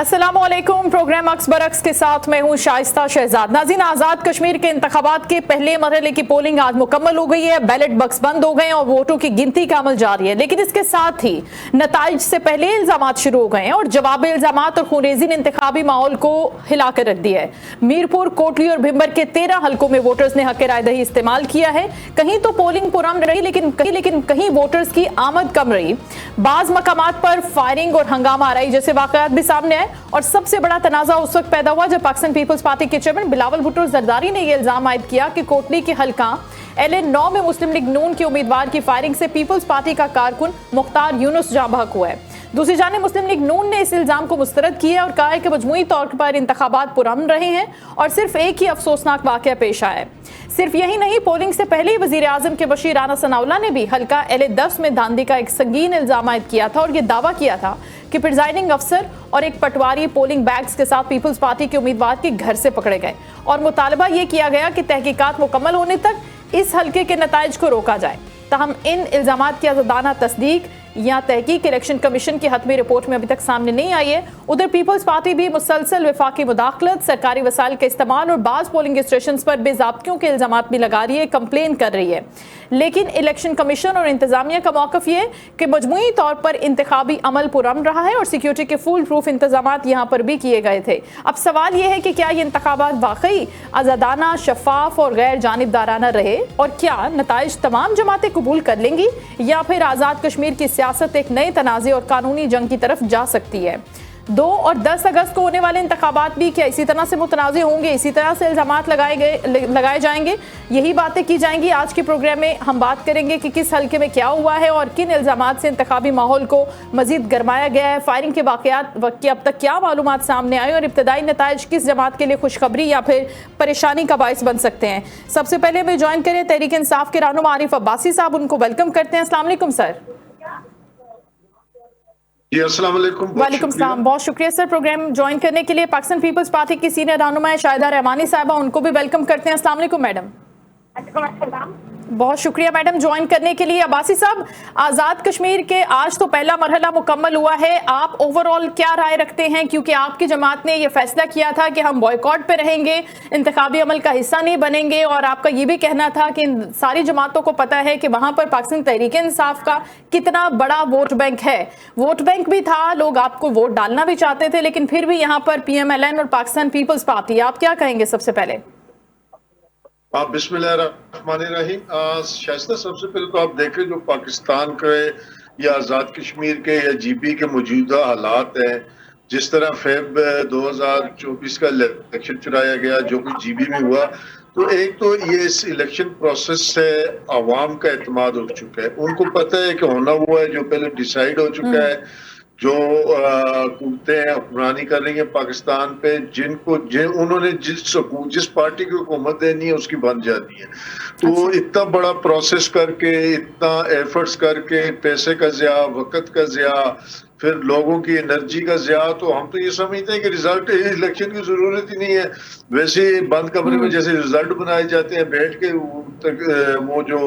अस्सलाम वालेकुम। प्रोग्राम अक्स बरक्स के साथ मैं हूं शाइस्ता शहजाद। नाज़रीन, आज़ाद कश्मीर के इंतखाबात के पहले मरहले की पोलिंग आज मुकम्मल हो गई है। बैलेट बक्स बंद हो गए और वोटों की गिनती का अमल जारी है, लेकिन इसके साथ ही नताइज से पहले इल्जामात शुरू हो गए हैं और जवाबी इल्जामात और खूनरेज़ी ने इंतखाबी माहौल को हिला कर रख दिया है। मीरपुर, कोटली और भिंबर के 13 हलकों में वोटर्स ने हक राय दही इस्तेमाल किया है। कहीं तो पोलिंग पुरअमन रही, लेकिन कहीं वोटर्स की आमद कम रही। बाज मकामात पर फायरिंग और हंगामा आराई जैसे वाकयात भी सामने आए और सबसे बड़ा तनाजा उस वक्त पैदा हुआ जब पाकिस्तान पीपल्स पार्टी के चेयरमैन बिलावल भुट्टो जरदारी ने यह इल्जाम आयद किया कि कोटली के हल्का LA-9 में मुस्लिम लीग नून के उम्मीदवार की फायरिंग से पीपल्स पार्टी का कारकुन मुख्तार यूनुस जाँ बहक हुआ है। दूसरी जानिब मुस्लिम लीग नून ने इस इल्जाम को मुस्तरद किया और कहा है कि मजमूई तौर पर इंतखाबात पुरअमन रहे हैं और सिर्फ एक ही अफसोसनाक वाकया पेश आया है। सिर्फ यही नहीं, पोलिंग से पहले ही वजीर आजम के बशीर राना सनाउल्लाह ने भी हल्का LA-10 में धांधली का एक संगीन इल्जाम आयद किया था और यह दावा किया था कि प्रिजाइडिंग अफसर और एक पटवारी पोलिंग बैग्स के साथ पीपल्स पार्टी के उम्मीदवार के घर से पकड़े गए और मुतालबा यह किया गया कि तहकीकात मुकम्मल होने तक इस हल्के के नताइज को रोका जाए। ताहम इन इल्जामात की आज़ादाना तस्दीक या तहकीक इलेक्शन कमीशन की हतमी रिपोर्ट में अभी तक सामने नहीं आई है। उधर पीपल्स पार्टी भी मुसलसल वफाकी मुदाखलत, सरकारी वसाइल के इस्तेमाल और बाज़ पोलिंग स्टेशन पर बेज़ाब्तियों के इल्जामात भी लगा रही है, कंप्लेन कर रही है। लेकिन इलेक्शन कमीशन और इंतजामिया का मौक़िफ़ ये कि मजमूई तौर पर इंतखाबी अमल पुरअमन रहा है और सिक्योरिटी के फुल प्रूफ इंतजामात यहाँ पर भी किए गए थे। अब सवाल यह है कि क्या ये इंतखाबात वाकई आज़ादाना, शफाफ और गैर जानिबदाराना रहे और क्या नताइज तमाम जमातें कबूल कर लेंगी या फिर आज़ाद कश्मीर की सियासत एक नए तनाज़े और कानूनी जंग की तरफ जा सकती है। 2 और 10 अगस्त को होने वाले इंतखाबात भी क्या इसी तरह से मुतनाज़े होंगे, इसी तरह से इल्जामात लगाए जाएंगे? यही बातें की जाएंगी। आज के प्रोग्राम में हम बात करेंगे कि किस हल्के में क्या हुआ है और किन इल्जामात से इंतखाबी माहौल को मजीद गरमाया गया है, फायरिंग के वाकयात की अब तक क्या मालूमात सामने आए और इब्तदाई नताइज किस जमात के लिए खुशखबरी या फिर परेशानी का बाइस बन सकते हैं। सबसे पहले हमें ज्वाइन करें तहरीक इंसाफ के रहनुमा आरिफ अब्बासी साहब, उनको वेलकम करते हैं। अस्सलाम वालेकुम सर। जी अस्सलाम वालेकुम। वालेकुम सलाम, बहुत शुक्रिया सर प्रोग्राम ज्वाइन करने के लिए। पाकिस्तान पीपल्स पार्टी की सीनियर रहनुमा शाहिदा रहमानी साहबा, उनको भी वेलकम करते हैं। अस्सलाम वालेकुम मैडम। बहुत शुक्रिया मैडम ज्वाइन करने के लिए। अब्बासी साहब, आज़ाद कश्मीर के आज तो पहला मरहला मुकम्मल हुआ है, आप ओवरऑल क्या राय रखते हैं? क्योंकि आपकी जमात ने यह फैसला किया था कि हम बॉयकॉट पे रहेंगे, इंतखाबी अमल का हिस्सा नहीं बनेंगे और आपका ये भी कहना था कि सारी जमातों को पता है कि वहां पर पाकिस्तान तहरीक इंसाफ का कितना बड़ा वोट बैंक है। वोट बैंक भी था, लोग आपको वोट डालना भी चाहते थे, लेकिन फिर भी यहाँ पर PMLN और पाकिस्तान पीपल्स पार्टी, आप क्या कहेंगे सबसे पहले? आप बिस्मिल्लाहिर्रहमानिर्रहीम। शाइस्ता, सबसे पहले तो आप देखें जो पाकिस्तान के या आज़ाद कश्मीर के या GB के मौजूदा हालात हैं, जिस तरह फेब 2024 का इलेक्शन चुराया गया, जो कुछ GB में हुआ, तो एक तो ये इस इलेक्शन प्रोसेस से आवाम का एतमाद उठ चुका है। उनको पता है कि होना हुआ है, जो पहले डिसाइड हो चुका है, जो कुत्ते हैं हुक्मरानी कर रही है पाकिस्तान पे, उन्होंने जिस पार्टी की हुकूमत देनी है उसकी बन जाती है। तो इतना बड़ा प्रोसेस करके, इतना एफर्ट्स करके, पैसे का ज़िया, वक्त का ज़िया, फिर लोगों की एनर्जी का ज़िया, तो हम तो ये समझते हैं कि रिजल्ट इलेक्शन की जरूरत ही नहीं है। वैसे बंद कमरे में जैसे रिजल्ट बनाए जाते हैं, बैठ के वो जो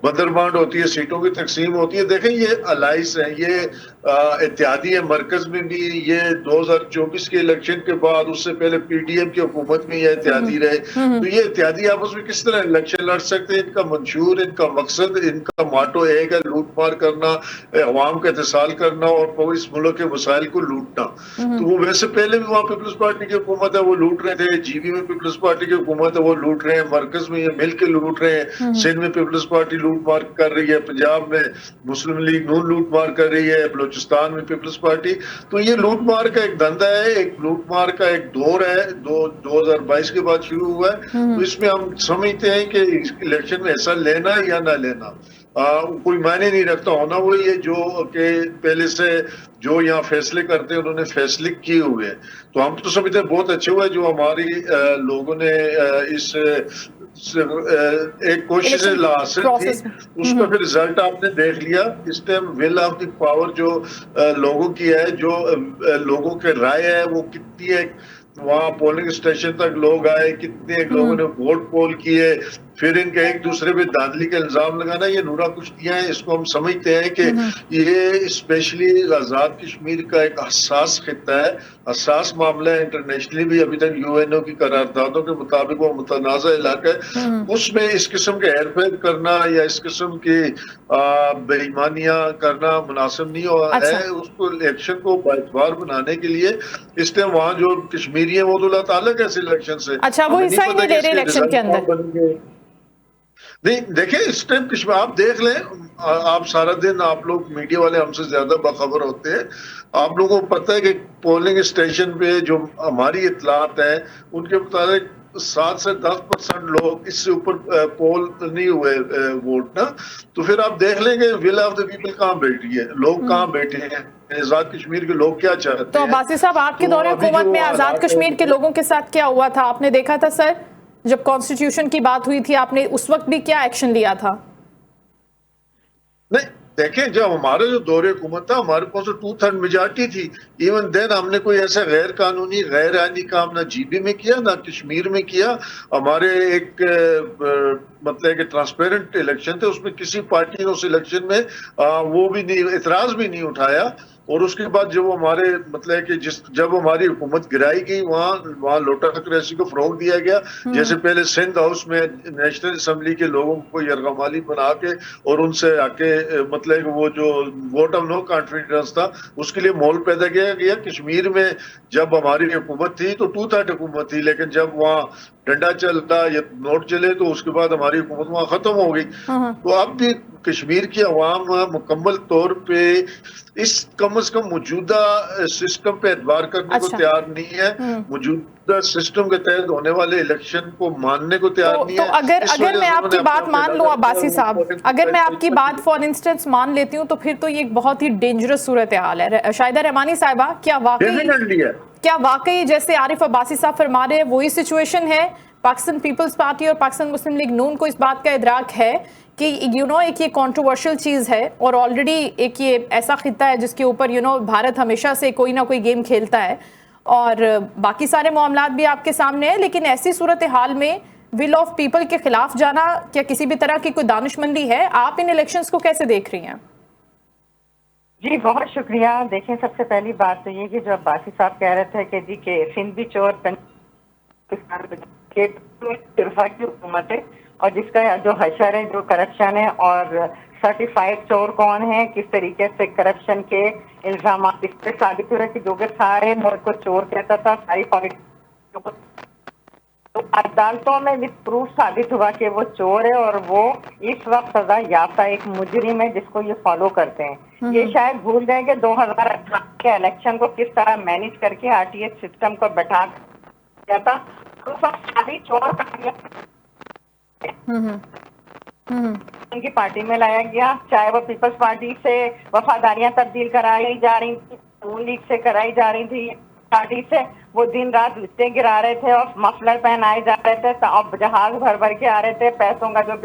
बंदरबांट होती है, सीटों की तकसीम होती है। देखें, ये अलाइस है, ये इत्यादी है। मरकज में भी ये 2024 के इलेक्शन के बाद, उससे पहले PDM की हुकूमत में ये इत्यादी रहे। तो ये इत्यादी आपस में किस तरह इलेक्शन लड़ सकते हैं? इनका मंशूर, इनका मकसद, इनका माटो एक है, लूट मार करना, अवाम का इत्तेसाल करना और इस मुल्क के वसाइल को लूटना। तो वो वैसे पहले भी वहाँ पीपल्स पार्टी की हुकूमत है, वो लूट रहे थे। GB में पीपल्स पार्टी की हुकूमत है, वो लूट रहे हैं। मरकज में ये मिल के लूट रहे हैं। सिंध में पीपल्स पार्टी लूट मार कर रही है, पंजाब में मुस्लिम लीग नून लूट मार कर रही है, बलूचिस्तान में पीपल्स पार्टी। तो ये लूट मार का एक धंधा है, एक लूट मार का एक दौर है, 2022 के बाद शुरू हुआ है। तो इसमें हम समझते हैं कि इलेक्शन में ऐसा लेना या ना लेना कोई मायने नहीं रखता। होना वही है जो कि पहले से जो यहाँ फैसले करते हैं, उन्होंने फैसले किए हुए हैं। तो हम तो समझते हैं बहुत अच्छे हुए जो हमारी लोगों ने इस एक कोशिश हासिल थी, उसका फिर रिजल्ट आपने देख लिया। इस time will of the power जो लोगों की है, जो लोगों के राय है, वो कितनी है, वहाँ पोलिंग स्टेशन तक लोग आए, कितने लोगों ने वोट पोल किए, پھر ان کے ایک دوسرے پہ دھاندلی کا الزام لگانا، یہ نورا کشتیاں ہیں. اس کو ہم سمجھتے ہیں کہ یہ اسپیشلی آزاد کشمیر کا ایک حساس خطہ ہے، حساس معاملہ ہے. انٹرنیشنلی بھی ابھی تک UNO کی قراردادوں کے مطابق وہ متنازع علاقہ ہے. اس میں اس قسم کے ہیر پھیر کرنا یا اس قسم کی بے ایمانیاں کرنا مناسب نہیں ہوا ہے. اس کو الیکشن کو باعتبار بنانے کے لیے اس ٹائم وہاں جو کشمیری ہیں وہ تو اللہ تعالیٰ کے الیکشن سے اچھا وہ حصہ ہی نہیں لے رہے الیکشن کے اندر. نہیں دیکھیں اس ٹائم کشمیر آپ دیکھ لیں، آپ سارا دن آپ لوگ میڈیا والے ہم سے زیادہ باخبر ہوتے ہیں. آپ لوگوں کو پتہ ہے کہ پولنگ اسٹیشن پہ جو ہماری اطلاعات ہیں ان کے مطابق 7 سے 10% لوگ اس سے اوپر پول نہیں ہوئے ووٹ نا. تو پھر آپ دیکھ لیں گے ول آف دا پیپل کہاں بیٹھی ہے، لوگ کہاں بیٹھے ہیں، آزاد کشمیر کے لوگ کیا چاہتے ہیں. تو عباسی صاحب آپ کے دور حکومت میں آزاد کشمیر کے لوگوں کے ساتھ کیا ہوا تھا؟ آپ نے دیکھا تھا سر جب کانسٹیٹیوشن کی بات ہوئی تھی آپ نے اس وقت بھی کیا ایکشن لیا تھا؟ نہیں دیکھیں جب ہمارا جو دور حکومت تھا ہمارے پاس 2/3 میجارٹی تھی. ایون دین ہم نے کوئی ایسا غیر قانونی غیر آئینی کام نہ جی بی میں کیا نہ کشمیر میں کیا. ہمارے ایک مطلب کہ ٹرانسپیرنٹ الیکشن تھے، اس میں کسی پارٹی نے اس الیکشن میں وہ بھی نہیں اعتراض بھی نہیں اٹھایا. اور اس کے بعد جب ہمارے مطلب کہ جب ہماری حکومت گرائی گئی وہاں لوٹاکریسی کو فروغ دیا گیا. جیسے پہلے سندھ ہاؤس میں نیشنل اسمبلی کے لوگوں کو یرغمالی بنا کے اور ان سے آ کے مطلب وہ جو ووٹ آف نو کانفیڈنس تھا اس کے لیے ماحول پیدا کیا گیا. کشمیر میں جب ہماری حکومت تھی تو 2/3 حکومت تھی، لیکن جب وہاں ڈنڈا چلتا یا نوٹ چلے تو اس کے بعد ہماری حکومت وہاں ختم ہو گئی. تو اب بھی کشمیر کی عوام مکمل طور پہ اس کم از کم موجودہ سسٹم پہ اعتبار کرنے کو تیار نہیں ہے، موجودہ سسٹم کے تحت ہونے والے الیکشن کو ماننے کو تیار نہیں ہے. تو اگر میں آپ کی بات مان لوں عباسی صاحب، اگر میں آپ کی بات فار انسٹنس مان لیتی ہوں تو پھر تو یہ ایک بہت ہی ڈینجرس صورتحال ہے. شاہدہ رحمانی صاحبہ کیا واقعی جیسے عارف عباسی صاحب فرما رہے ہیں وہی سچویشن ہے؟ پاکستان پیپلز پارٹی اور پاکستان مسلم لیگ نون کو اس بات کا ادراک ہے کہ ایک یہ کنٹروورشل چیز ہے اور آلریڈی ایک یہ ایسا خطہ ہے جس کے اوپر بھارت ہمیشہ سے کوئی نہ کوئی گیم کھیلتا ہے اور باقی سارے معاملات بھی آپ کے سامنے ہیں، لیکن ایسی صورتحال میں ول آف پیپل کے خلاف جانا کیا کسی بھی طرح کی کوئی دانشمندی ہے؟ آپ ان الیکشنز کو کیسے دیکھ رہی ہیں؟ جی بہت شکریہ. دیکھیں سب سے پہلی بات تو یہ کہ جو عباسی صاحب کہہ رہے تھے کہ جی کہ سندھ بھی چور کی حکومت ہے اور جس کا جو حشر ہے جو کرپشن ہے اور سرٹیفائیڈ چور کون ہے، کس طریقے سے کرپشن کے الزامات اس پہ ثابت ہو رہے کہ جو کہ سارے ملک کو چور کہتا تھا، ساری پالیٹکس تو عدالتوں میں وتھ پروف ثابت ہوا کہ وہ چور ہے اور وہ اس وقت سزا یافتہ ایک مجرم ہے جس کو یہ فالو کرتے ہیں. یہ شاید بھول گئے کہ 2018 کے الیکشن کو کس طرح مینیج کر کے RTH سسٹم کو بٹھا دیا تھا. اس وقت ساری چور ان کی پارٹی میں لایا گیا، چاہے وہ پیپلز پارٹی سے وفاداریاں تبدیل کرائی جا رہی تھی، نون لیگ سے کرائی جا رہی تھی پارٹی سے، وہ دن رات لسٹیں گرا رہے تھے اور مفلر پہنائے جا رہے تھے اور جہاز بھر بھر کے آ رہے تھے. پیسوں کا جو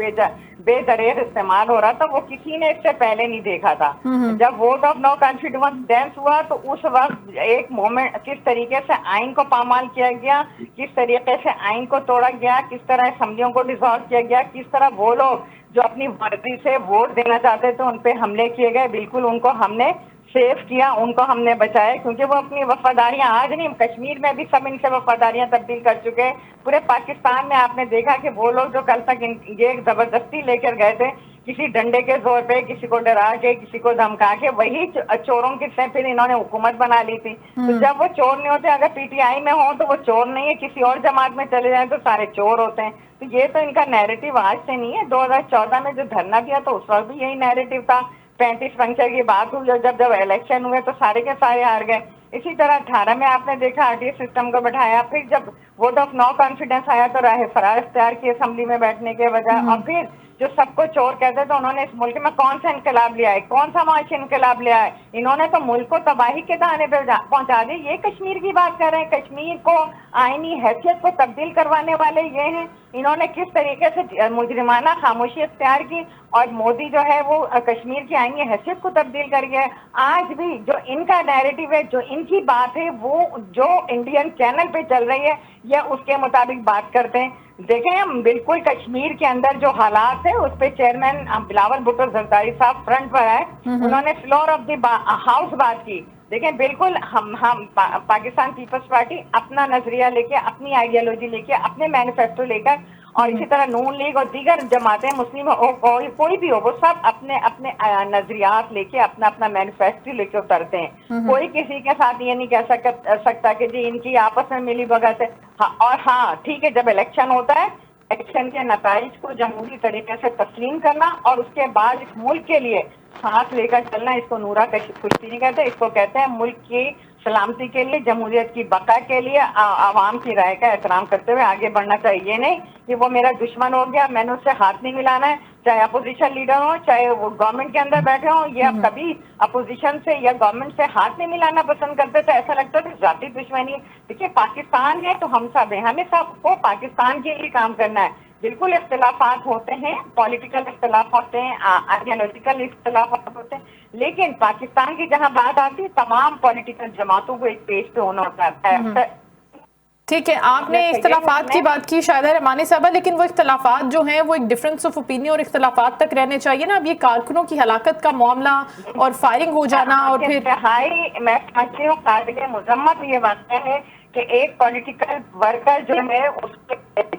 بے دریغ استعمال ہو رہا تھا وہ کسی نے اس سے پہلے نہیں دیکھا تھا. جب ووٹ آف نو کانفیڈنس ہوا تو اس وقت ایک مومنٹ کس طریقے سے آئین کو پامال کیا گیا، کس طریقے سے آئین کو توڑا گیا، کس طرح اسمبلیوں کو ڈیزالو کیا گیا، کس طرح وہ لوگ جو اپنی مرضی سے ووٹ دینا چاہتے تھے ان پہ حملے کیے گئے. بالکل ان کو ہم نے سیف کیا، ان کو ہم نے بچایا کیونکہ وہ اپنی وفاداریاں آج نہیں، کشمیر میں بھی سب ان سے وفاداریاں تبدیل کر چکے ہیں. پورے پاکستان میں آپ نے دیکھا کہ وہ لوگ جو کل تک یہ زبردستی لے کر گئے تھے کسی ڈنڈے کے زور پہ، کسی کو ڈرا کے، کسی کو دھمکا کے، وہی چوروں کی سے پھر انہوں نے حکومت بنا لی تھی. تو جب وہ چور نہیں ہوتے، اگر PTI میں ہوں تو وہ چور نہیں ہے، کسی اور جماعت میں چلے جائیں تو سارے چور ہوتے ہیں. تو یہ تو ان کا نیریٹو آج سے نہیں ہے. 2014 میں جو دھرنا دیا تو اس وقت بھی یہی نیریٹو تھا. 35 پنچر کی بات ہوئی اور جب الیکشن ہوئے تو سارے کے سارے ہار گئے. اسی طرح 18 میں آپ نے دیکھا RTH سسٹم کو بٹھایا، پھر جب ووٹ آف نو کانفیڈنس آیا تو راہ فرار اختیار کی اسمبلی میں بیٹھنے کے بجائے، اور پھر جو سب کو چور کہتے تو انہوں نے اس ملک میں کون سا انقلاب لیا ہے، کون سا معاشی انقلاب لیا ہے؟ انہوں نے تو ملک کو تباہی کے دہانے پہ پہنچا دی. یہ کشمیر کی بات کر رہے ہیں، کشمیر کو آئینی حیثیت کو تبدیل کروانے والے یہ ہیں. انہوں نے کس طریقے سے مجرمانہ خاموشی اختیار کی اور مودی جو ہے وہ کشمیر کی آئینی حیثیت کو تبدیل کر گیا ہے. آج بھی جو ان کا نیریٹو ہے، جو ان کی بات ہے، وہ جو انڈین چینل پہ چل رہی ہے یا اس کے مطابق بات کرتے ہیں. देखें बिल्कुल कश्मीर के अंदर जो हालात है उस पे चेयरमैन बिलावल भुट्टो जरदारी साहब फ्रंट पर है, उन्होंने फ्लोर ऑफ द हाउस बात की। देखें बिल्कुल हम पाकिस्तान पीपल्स पार्टी अपना नजरिया लेके, अपनी आइडियोलॉजी लेके, अपने मैनिफेस्टो लेकर, और इसी तरह नून लीग और दीगर जमातें मुस्लिम हो कोई भी हो, वो सब अपने अपने नजरियात लेके अपना अपना मैनिफेस्टो लेके उतरते हैं। कोई किसी के साथ ये नहीं कह सकता कि जी इनकी आपस में मिली भगत है। और हाँ ठीक है, जब इलेक्शन होता है, इलेक्शन के नताइज को जमहूरी तरीके से तस्लीम करना और उसके बाद इस मुल्क के लिए साथ लेकर चलना, इसको नूरा कुश्ती नहीं कहते, इसको कहते हैं मुल्क की सलामती के लिए, जमहूरियत की बका के लिए आवाम की राय का एहतराम करते हुए आगे बढ़ना चाहिए। ये नहीं कि वो मेरा दुश्मन हो गया, मैंने उससे हाथ नहीं मिलाना है, चाहे अपोजिशन लीडर हो, चाहे वो गवर्नमेंट के अंदर बैठे हो, ये अब कभी अपोजिशन से या गवर्नमेंट से हाथ नहीं मिलाना पसंद करते, तो ऐसा लगता है कि जाती दुश्मनी है। देखिए पाकिस्तान है तो हम सब हैं, हमें सबको पाकिस्तान के लिए काम करना है। बिल्कुल इख्तिलाफात होते हैं, पॉलिटिकल इख्तिलाफ होते हैं, आइडियोलॉजिकल इख्तिलाफात होते हैं, लेकिन पाकिस्तान की जहां बात आती है तमाम पॉलिटिकल जमातों को एक पेज पे होना होता है। ठीक है, आपने इख्तिलाफात की बात की शायद रहमानी साहबा, लेकिन वो इख्तिलाफात जो हैं वो एक डिफरेंस ऑफ ओपिनियन और इख्तिलाफात तक रहने चाहिए ना। अब ये कारकुनों की हलाकत का मामला और फायरिंग हो जाना और फिर मैं समझती हूँ काबिल मुजम्मत ये बात है कि एक पॉलिटिकल वर्कर जो है उसकी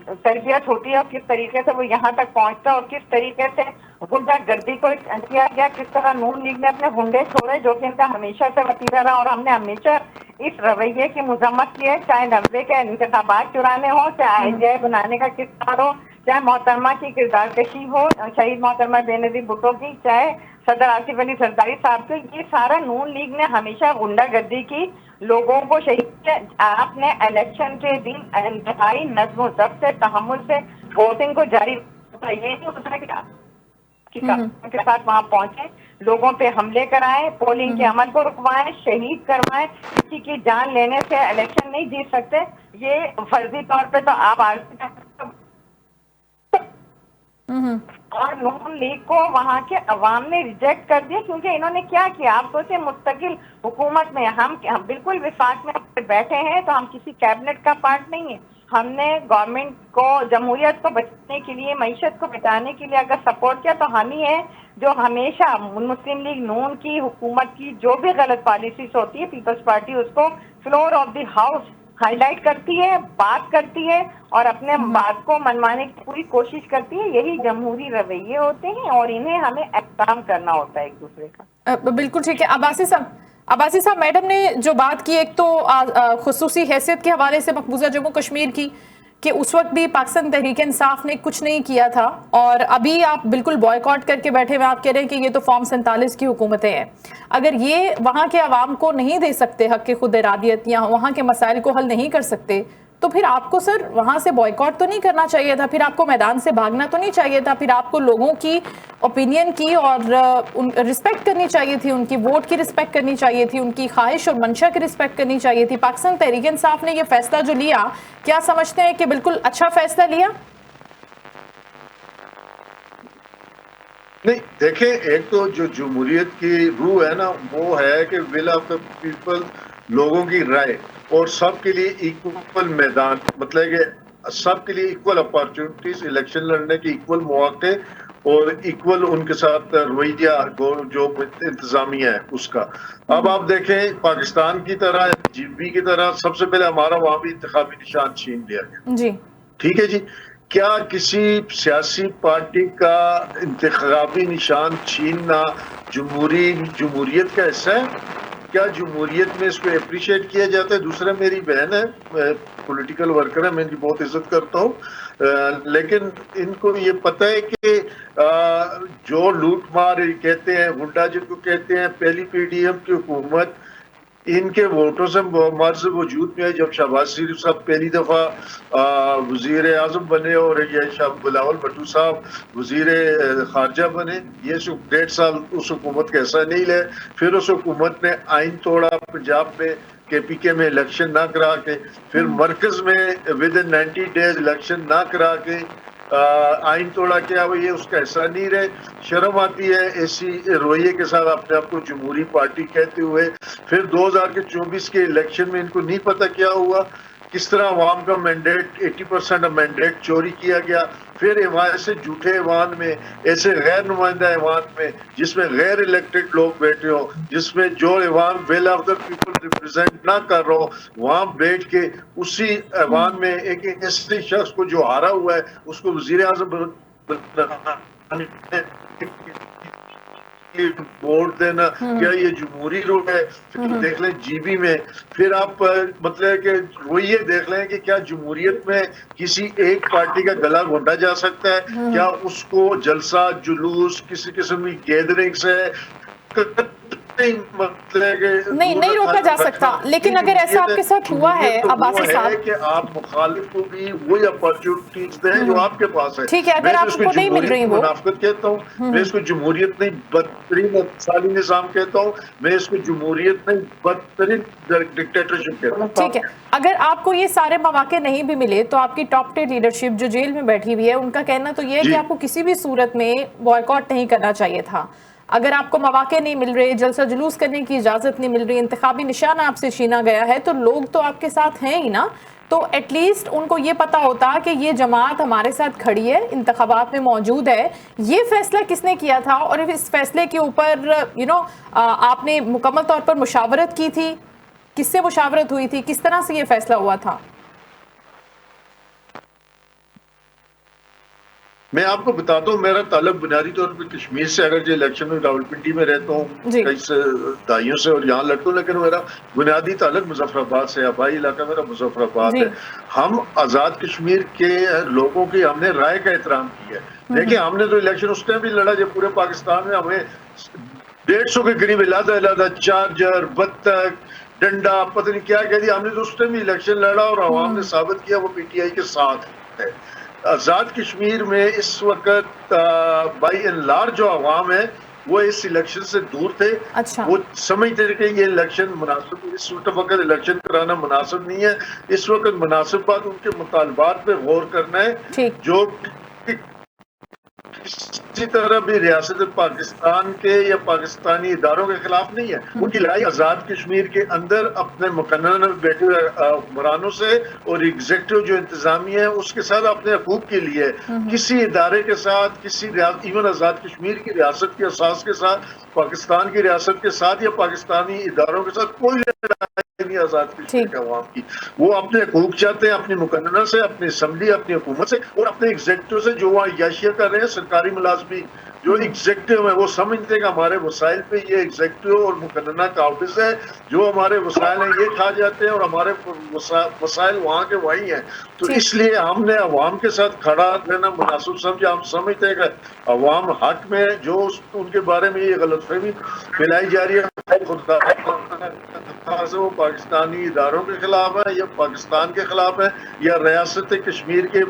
तरबियत होती है और किस तरीके से वो यहाँ तक पहुँचता है और किस तरीके से गुंडागर्दी को किया गया, किस तरह नून लीग ने अपने गुंडे छोड़े, जो कि इनका हमेशा से वतीरा रहा। और हमने हमेशा इस रवैये की मजम्मत की है, चाहे 90 के इंतखाबात चुराने हो, चाहे IGI बनाने का किस्सा हो, चाहे मोहतरमा की किरदार कशी हो, शहीद मोहतरमा बेनजीर भुट्टो की, चाहे सदर आसिफ अली जरदारी साहब के, ये सारा नून लीग ने हमेशा गुंडागर्दी की, लोगों को शहीद आपने इलेक्शन के दिन इंतहाई नज्म ज़ब्त से, तहम्मुल से वोटिंग को जारी, ये नहीं होता कि के साथ वहां पहुंचे, लोगों पे हमले कराएं, पोलिंग के अमल को रुकवाएं, शहीद करवाएं, किसी की जान लेने से इलेक्शन नहीं जीत सकते। ये फर्जी तौर पे तो आप और नून लीग को वहां के अवाम ने रिजेक्ट कर दिया, क्योंकि इन्होंने क्या किया, आप सोचे मुस्तकिल हुकूमत में हम बिल्कुल विफाक में बैठे हैं, तो हम किसी कैबिनेट का पार्ट नहीं है। हमने गवर्नमेंट को, जमहूरियत को बचाने के लिए, मईशत को बचाने के लिए अगर सपोर्ट किया, तो हम ही है जो हमेशा मुस्लिम लीग नून की हुकूमत की जो भी गलत पॉलिसीज होती है, पीपल्स पार्टी उसको floor of the house highlight करती है, बात करती है और अपने बात को मनवाने की पूरी कोशिश करती है। यही जमहूरी रवैये होते हैं और इन्हें हमें एहतराम करना होता है एक दूसरे का। बिल्कुल ठीक है। अब्बासी साहब, मैडम ने जो बात की, एक तो खुसूसी हैसियत के हवाले से मकबूजा जम्मू कश्मीर की, कि उस वक्त भी पाकिस्तान तहरीक इंसाफ ने कुछ नहीं किया था और अभी आप बिल्कुल बॉयकॉट करके बैठे हुए, आप कह रहे हैं कि ये तो फॉर्म 47 की हुकूमतें हैं। अगर ये वहाँ के अवाम को नहीं दे सकते हक के खुद इरादियत या वहाँ के मसाइल को हल नहीं कर सकते, तो फिर आपको सर वहाँ से बॉयकॉट तो नहीं करना चाहिए था, फिर आपको मैदान से भागना तो नहीं चाहिए था, फिर आपको लोगों की ओपिनियन की और रिस्पेक्ट करनी चाहिए थी, उनकी वोट की रिस्पेक्ट करनी चाहिए थी, उनकी ख्वाहिश और मंशा की रिस्पेक्ट करनी चाहिए थी। पाकिस्तान तहरीक इंसाफ ने ये फैसला जो लिया, क्या समझते हैं कि बिल्कुल अच्छा फैसला लिया? नहीं, देखें, एक तो जो जमहूरियत की रूह है ना, वो है कि विल ऑफ द पीपल, लोगों की राय, और सबके लिए इक्वल मैदान, मतलब कि सबके लिए इक्वल अपॉर्चुनिटीज, इलेक्शन लड़ने की इक्वल मौके और इक्वल उनके साथ रवैया जो इंतजामिया है उसका। अब आप देखें, पाकिस्तान की तरह, GB की तरह, सबसे पहले हमारा वहां भी इंतखाबी निशान छीन लिया गया जी। ठीक है जी, क्या किसी सियासी पार्टी का इंतखाबी निशान छीनना जमहूरियत का हिस्सा है? क्या जमहूरियत में इसको अप्रिशिएट किया जाता है? दूसरा, मेरी बहन है, पॉलिटिकल वर्कर है, मैं इनकी बहुत इज्जत करता हूँ, लेकिन इनको ये पता है कि जो लूट मार कहते हैं, गुंडा जिनको कहते हैं, पहली PDM की हुकूमत, इनके वोटों से मर्ज वजूद में है। जब शहबाज शरीफ साहब पहली दफा वजीर आजम बने और ये शाह बिलावल भुट्टो साहब वजीर खारजा बने, ये 1.5 साल उस हुकूमत का हिस्सा नहीं ले। फिर उस हुकूमत ने आइन तोड़ा, पंजाब में KPK में इलेक्शन ना करा के, फिर मरकज में विद इन 90 डेज इलेक्शन ना करा के आइन तोड़ा, क्या वो ये उसका हिस्सा नहीं रहे? शर्म आती है ऐसी रवैये के साथ अपने आप को जमहूरी पार्टी कहते हुए। फिर 2024 के इलेक्शन में इनको नहीं पता क्या हुआ, किस तरह अवाम का मैंडेट 80% मैंडेट चोरी किया गया, फिर ऐवान से झूठे ऐवान में, ऐसे गैर नुमाइंदा ऐवान में जिसमें गैर इलेक्टेड लोग बैठे हो, जिसमें जो ऐवान will of the people represent ना कर रहा हो, वहां बैठ के उसी ऐवान में एक ऐसे शख्स को जो हारा हुआ है उसको वजीर आजम वोट देना, क्या ये जमहूरी रूट है? फिर देख लें जीबी में, फिर आप मतलब कि वो ये देख लें कि क्या जमहूरियत में किसी एक पार्टी का गला घोंटा जा सकता है? क्या उसको जलसा जुलूस किसी किस्म की गैदरिंग से नहीं रोका जा सकता, लेकिन अगर ऐसा आपके साथ हुआ है अब्बासी साहब कि आप मुखालिफ को भी वही अपॉर्चुनिटीज दें जो आपके पास है। ठीक है, अगर आपको नहीं मिल रही वो, मुनाफिकत कहता हूँ मैं, इसको जमहूरियत नहीं बदतरीन साली निजाम कहता हूँ मैं, इसको जमहूरियत नहीं बदतरीन डिक्टेटरशिप कहता हूँ। ठीक है, अगर आपको ये सारे मौके नहीं भी मिले तो आपकी टॉप टियर लीडरशिप जो जेल में बैठी हुई है उनका कहना तो ये है कि आपको किसी भी सूरत में बॉयकॉट नहीं करना चाहिए था। अगर आपको मौके नहीं मिल रहे, जलसा जुलूस करने की इजाजत नहीं मिल रही, इंतखाबी निशान आपसे छीना गया है, तो लोग तो आपके साथ हैं ही ना, तो एटलीस्ट उनको ये पता होता कि ये जमात हमारे साथ खड़ी है, इंतखाबात में मौजूद है। ये फैसला किसने किया था और इस फैसले के ऊपर आपने मुकम्मल तौर पर मुशावरत की थी? किससे मुशावरत हुई थी? किस तरह से ये फैसला हुआ था? मैं आपको बताता हूँ, मेरा ताल्लुक बुनियादी तौर पर कश्मीर से, अगर जो इलेक्शन में रावलपिंडी में रहता हूँ कई दहाइयों से और यहाँ लड़ता हूँ, लेकिन मेरा बुनियादी ताल्लुक मुजफ्फराबाद से, आबाई इलाका मेरा मुजफ्फराबाद है। हम आज़ाद कश्मीर के लोगों की हमने राय का एहतराम किया है। देखिए, हमने तो इलेक्शन उस टाइम भी लड़ा जब पूरे पाकिस्तान में हमें 150 के करीब इलादा चार्जर, बत्तख, डंडा, पता नहीं क्या कह दिया, हमने तो उस टाइम भी इलेक्शन लड़ा और अवाम ने साबित किया वो PTI के साथ है। आज़ाद कश्मीर में इस वक्त बाई एंड लार्ज जो अवाम है वो इस इलेक्शन से दूर थे। अच्छा। वो समझते थे कि ये इलेक्शन मुनासिब, इस वक्त इलेक्शन कराना मुनासिब नहीं है। इस वक्त मुनासिब बात उनके मुतालबात पे गौर करना है जो किसी तरह भी रियासत पाकिस्तान के या पाकिस्तानी इदारों के खिलाफ नहीं है। उनकी लड़ाई आज़ाद कश्मीर के अंदर अपने मुकन्नन में बैठे हुए हुक्मरानों से और एग्जीक्यूटिव जो इंतजामिया है उसके साथ अपने हकूक के लिए किसी इदारे के साथ, किसी इवन आज़ाद कश्मीर की रियासत के असास के साथ, पाकिस्तान की रियासत के साथ या पाकिस्तानी इदारों के साथ कोई लड़ाई नहीं आज़ाद कश्मीर के अवाम की। वो अपने हकूक चाहते हैं, अपनी मुकन्नना से, अपनी असम्बली, अपनी हुकूमत से और अपने एग्जीक्यूटिव से जो वहाँ याशिया कर रहे हैं। सरकारी मुलाजमी जो एग्जीक्यूटिव है वो समझते हैं कि हमारे वसाइल पे ये एग्जीक्यूटिव और मुकन्नना का ऑफिस है, जो हमारे वसाइल हैं ये खा जाते हैं और हमारे वसाइल वहाँ के वही हैं। तो इसलिए हमने अवाम के साथ खड़ा रहना मुनासिब समझा। हम समझते हैं कि अवाम हक में जो उनके बारे में ये गलतफहमी फैलाई जा रही है, खुदा वो पाकिस्तानी इदारों के खिलाफ है या पाकिस्तान के खिलाफ है या रियासत कश्मीर के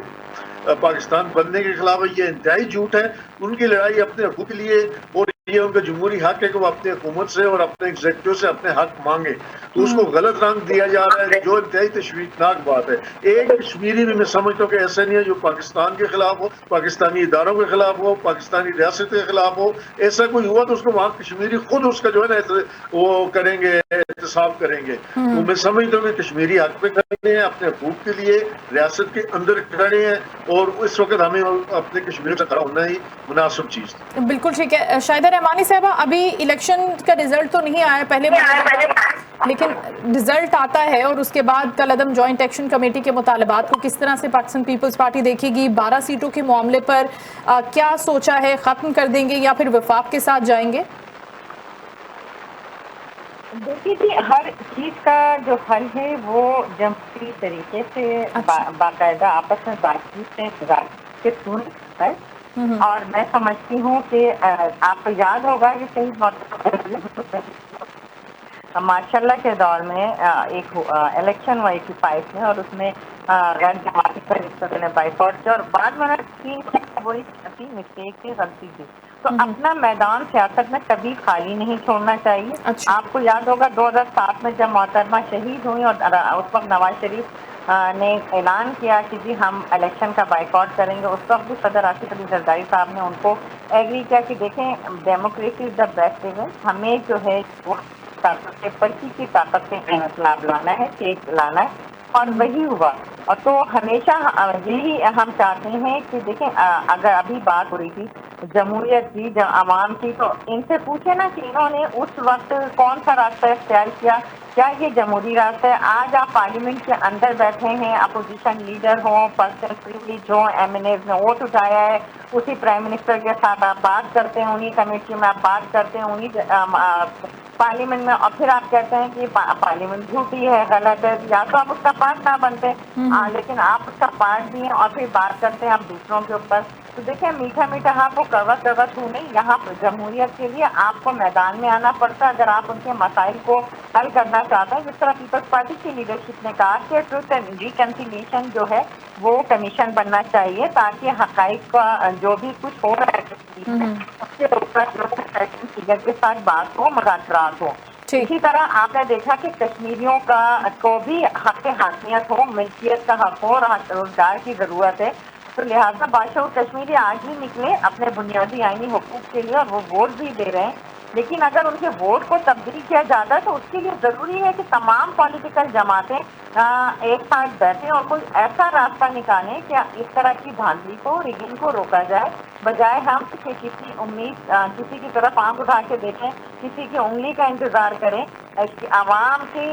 पाकिस्तान बनने के खिलाफ है, ये इंतहाई झूठ है। उनकी लड़ाई अपने हकूक के लिए और ये उनका जमहूरी हक है कि वो अपनी हुकूमत से और अपने एग्जीक्यूटिव से अपने हक मांगे, तो उसको गलत रंग दिया जा रहा है जो इंतहाई तशवीशनाक बात है। एक कश्मीरी भी मैं समझता हूँ कि ऐसा नहीं है जो पाकिस्तान के खिलाफ हो, पाकिस्तानी इदारों के खिलाफ हो, पाकिस्तानी रियासत के खिलाफ हो। ऐसा कोई हुआ तो उसको वहाँ कश्मीरी खुद उसका जो है ना वो करेंगे, एहतसाब करेंगे। तो मैं समझता हूँ कि कश्मीरी हक पे खड़े हैं, अपने हकूक के लिए रियासत के अंदर खड़े हैं और इस वक्त हमें अपने कश्मीर से खड़ा होना ही मुनासिब चीज। बिल्कुल ठीक है। शाहिदा रहमानी साहबा, अभी इलेक्शन का रिजल्ट तो नहीं आया पहले, लेकिन रिजल्ट आता है और उसके बाद कल अदम जॉइंट एक्शन कमेटी के मुतालबात को किस तरह से पाकिस्तान पीपल्स पार्टी देखेगी? 12 सीटों के मामले पर क्या सोचा है? खत्म कर देंगे या फिर वफाक के साथ जाएंगे? देखिए जी, हर चीज का जो हल है वो जमहूरी तरीके से बाकायदा आपस में बातचीत से सुन है। और मैं समझती हूँ कि आपको याद होगा कि कई माशाल्लाह के दौर में एक इलेक्शन हुआ 85 में और उसमें गैर जमाती पर ने बाइकआउट किया और बाद में वही मिस्टेक थी, गलती थी। तो अपना मैदान सियासत में कभी खाली नहीं छोड़ना चाहिए। अच्छा। आपको याद होगा 2007 में जब मोहतरमा शहीद हुई और उस वक्त नवाज शरीफ ने ऐलान किया कि जी हम इलेक्शन का बाइकआउट करेंगे, उस वक्त भी सदर आसिफ अली जरदारी साहब ने उनको एग्री किया कि देखें democracy is the best event, हमें जो है वो ताकत से पर्ची की ताकत से इनकलाब लाना है, चेंज लाना है। اور وہی ہوا. اور تو ہمیشہ یہی ہم چاہتے ہیں کہ دیکھیں اگر ابھی بات ہو رہی تھی جمہوریت کی عوام کی, تو ان سے پوچھے نا کہ انہوں نے اس وقت کون سا راستہ اختیار کیا یہ جمہوری راستہ ہے؟ آج آپ پارلیمنٹ کے اندر بیٹھے ہیں, اپوزیشن لیڈر ہوں, پرسنل پریویلیج ہوں, ایم این ایز نے ووٹ اٹھایا ہے, اسی پرائم منسٹر کے ساتھ آپ بات کرتے ہیں, انہی کمیٹی میں آپ بات کرتے ہیں, انہی پارلیمنٹ میں, اور پھر آپ کہتے ہیں کہ پارلیمنٹ جھوٹی ہے, غلط ہے. یا تو آپ اس کا پارٹ نہ بنتے, لیکن آپ اس کا پارٹ بھی ہیں اور پھر بات کرتے ہیں آپ دوسروں کے اوپر. تو دیکھیں میٹھا میٹھا ہاں وہ کڑوا نہیں, یہاں جمہوریت کے لیے آپ کو میدان میں آنا پڑتا ہے اگر آپ ان کے مسائل کو حل کرنا چاہتے ہیں. جس طرح پیپلز پارٹی کی لیڈرشپ نے کہا کہ ٹروتھ اینڈ ریکنسیلیشن جو ہے وہ کمیشن بننا چاہیے تاکہ حقائق کا جو بھی کچھ ہو رہا ہے اس کے اوپر کے ساتھ بات ہو, مذاکرات ہو. اسی طرح آپ نے دیکھا کہ کشمیریوں کو بھی حق حاکمیت ہو, ملکیت کا حق ہو, اور روزگار کی ضرورت ہے. تو لہٰذا بادشاہ کشمیری آج ہی نکلے اپنے بنیادی آئینی حقوق کے لیے, اور وہ ووٹ بھی دے رہے ہیں. لیکن اگر ان کے ووٹ کو تبدیل کیا جاتا ہے تو اس کے لیے ضروری ہے کہ تمام پولیٹیکل جماعتیں ایک ساتھ بیٹھیں اور کوئی ایسا راستہ نکالیں کہ اس طرح کی دھاندلی کو, ریگنگ کو روکا جائے, بجائے ہم کہ کسی کی طرف آنکھ اٹھا کے دیکھیں, کسی کی انگلی کا انتظار کریں. عوام کی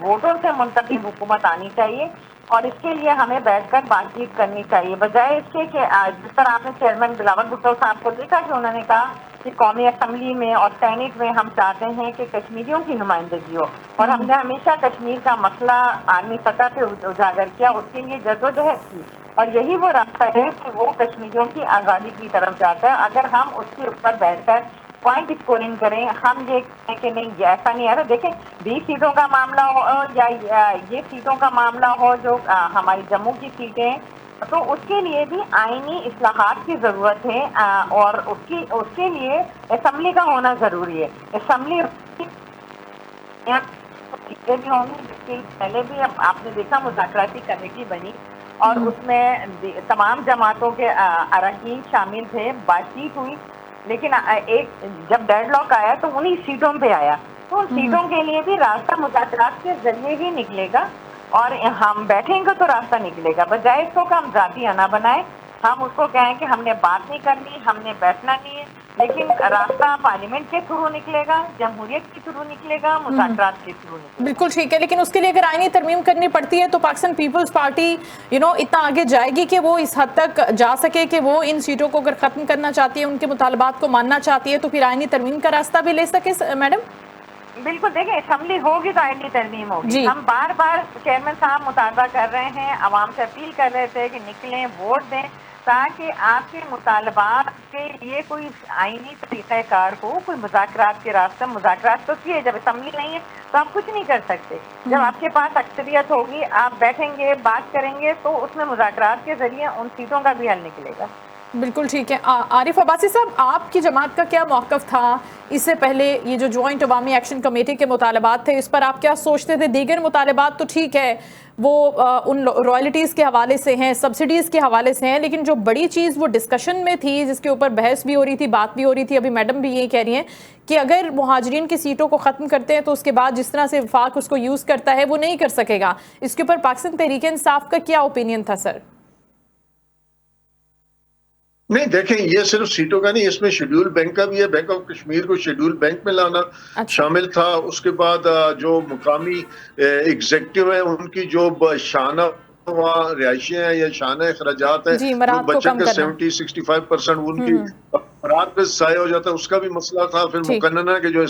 ووٹوں سے منتخب حکومت آنی چاہیے, اور اس کے لیے ہمیں بیٹھ کر بات چیت کرنی چاہیے, بجائے اس کے کہ جس طرح آپ نے چیئرمین بلاول بھٹو صاحب کو دیکھا کہ انہوں نے کہا کہ قومی اسمبلی میں اور سینٹ میں ہم چاہتے ہیں کہ کشمیریوں کی نمائندگی ہو, اور ہم نے ہمیشہ کشمیر کا مسئلہ عالمی سطح پہ اجاگر کیا, اس کے لیے جدوجہد کی, اور یہی وہ راستہ ہے کہ وہ کشمیریوں کی آزادی کی طرف جاتا ہے. اگر ہم اس کے اوپر بیٹھ کر پوائنٹ اسکورنگ کریں, ہم یہ کہیں کہ نہیں ایسا نہیں ہے. دیکھیں 20 سیٹوں کا معاملہ ہو یا یہ سیٹوں کا معاملہ ہو جو ہماری جموں کی سیٹیں, تو اس کے لیے بھی آئینی اصلاحات کی ضرورت ہے, اور اس کے لیے اسمبلی کا ہونا ضروری ہے. اسمبلی بھی ہوں گی, پہلے بھی آپ نے دیکھا مذاکراتی کمیٹی بنی اور اس میں تمام جماعتوں کے اراکین شامل تھے, بات چیت ہوئی, لیکن ایک جب ڈیڈ لاک آیا تو انہی سیٹوں پہ آیا. تو ان سیٹوں کے لیے بھی راستہ مذاکرات کے ذریعے ہی نکلے گا, اور ہم بیٹھیں گے تو راستہ نکلے گا, بجائے اس کو کہ ہم ذاتیہ نہ بنائیں. ہم اس کو کہیں کہ ہم نے بات نہیں کرنی, ہم نے بیٹھنا نہیں ہے, لیکن راستہ پارلیمنٹ کے تھرو نکلے گا, جمہوریت کے تھرو نکلے گا, مذاکرات کے تھرو نکلے گا. بالکل ٹھیک ہے, لیکن اس کے لیے اگر آئینی ترمیم کرنی پڑتی ہے تو پاکستان پیپلز پارٹی اتنا آگے جائے گی کہ وہ اس حد تک جا سکے کہ وہ ان سیٹوں کو اگر ختم کرنا چاہتی ہے, ان کے مطالبات کو ماننا چاہتی ہے, تو پھر آئینی ترمیم کا راستہ بھی لے سکے میڈم؟ بالکل, دیکھیں اسمبلی ہوگی تو آئینی ترمیم ہوگی. ہم بار بار چیئرمین صاحب مطالبہ کر رہے ہیں, عوام سے اپیل کر رہے تھے کہ نکلیں, ووٹ دیں, تاکہ آپ کے مطالبات کے لیے کوئی آئینی طریقہ کار ہو, کوئی مذاکرات کے راستے. مذاکرات تو کیے, جب اسمبلی نہیں ہے تو آپ کچھ نہیں کر سکتے. جب آپ کے پاس اکثریت ہوگی, آپ بیٹھیں گے, بات کریں گے, تو اس میں مذاکرات کے ذریعے ان سیٹوں کا بھی حل نکلے گا. بالکل ٹھیک ہے. عارف عباسی صاحب, آپ کی جماعت کا کیا موقف تھا اس سے پہلے؟ یہ جو جوائنٹ عوامی ایکشن کمیٹی کے مطالبات تھے, اس پر آپ کیا سوچتے تھے؟ دیگر مطالبات تو ٹھیک ہے, وہ ان رائلٹیز کے حوالے سے ہیں, سبسڈیز کے حوالے سے ہیں, لیکن جو بڑی چیز وہ ڈسکشن میں تھی, جس کے اوپر بحث بھی ہو رہی تھی, بات بھی ہو رہی تھی, ابھی میڈم بھی یہی کہہ رہی ہیں کہ اگر مہاجرین کی سیٹوں کو ختم کرتے ہیں تو اس کے بعد جس طرح سے وفاق اس کو یوز کرتا ہے وہ نہیں کر سکے گا. اس کے اوپر پاکستان تحریک انصاف کا کیا اوپینین تھا سر؟ نہیں دیکھیں, یہ صرف سیٹوں کا نہیں, اس میں شیڈول بینک کا بھی ہے. بینک آف کشمیر کو شیڈول بینک میں لانا شامل تھا. اس کے بعد جو مقامی ایگزیکٹو ہیں ان کی جو شانہ وہاں رہائشی ہیں یا شانہ اخراجات ہیں, وہ بچت کا 70-65% ان کی افراد پہ ضائع ہو جاتا ہے, اس کا بھی مسئلہ تھا. پھر مقننہ کے جو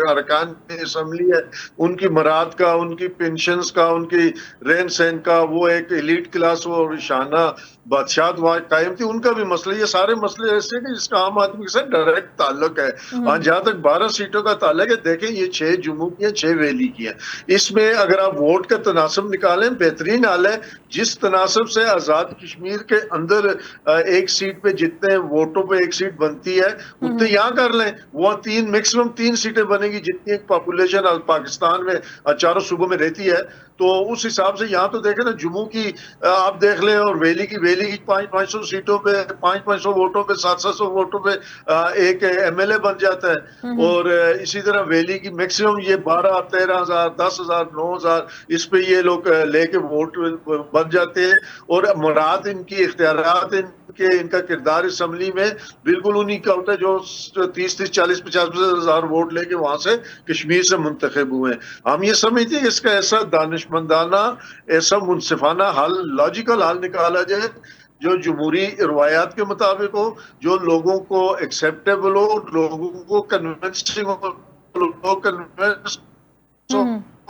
ارکان اسمبلی ہے ان کی مراد کا, ان کی پینشنز کا, ان کی رہن سہن کا, وہ ایک ایلیٹ کلاس اور شانہ بادشاہت وہاں قائم تھی, ان کا بھی مسئلہ. یہ سارے مسئلے ایسے ہیں کہ جس کا عام آدمی کے ساتھ ڈائریکٹ تعلق ہے. جہاں تک 12 سیٹوں کا تعلق ہے, دیکھیں یہ 6 جموں کی ہیں, 6 ویلی کی ہیں. اس میں اگر آپ ووٹ کا تناسب نکالیں, بہترین حال ہے. جس تناسب سے آزاد کشمیر کے اندر ایک سیٹ پہ جتنے ووٹوں پہ ایک سیٹ बनती है उतने यहाँ कर लें, वहाँ मैक्सिमम 3 सीटें बनेगी जितनी पॉपुलेशन पाकिस्तान में चारों सूबों में रहती है। तो उस हिसाब से यहाँ तो देखें ना, जम्मू की आप देख लें और वैली की 500 सीटों पे 500 वोटों पे 700 वोटों पे एक एमएलए बन जाता है। और इसी तरह वैली की मैक्सिमम ये 12,000, 13,000, 10,000, 9,000 इस पे ये लोग लेके वोट बन जाते हैं। और मुराद इनकी इख्तियारात इनका किरदार असम्बली में बिल्कुल उन्हीं का होता है जो 30, 40, 50,000 वोट लेके वहां से कश्मीर से मुंतखब हुए हैं। हम ये समझते हैं कि इसका ऐसा दानिशमंदाना, ऐसा मुनसिफाना हल, लॉजिकल हल निकाला जाए जो जमहूरी रवायात के मुताबिक हो, जो लोगों को एक्सेप्टेबल हो, लोगों को कन्विंसिंग हो, लोग कन्विंस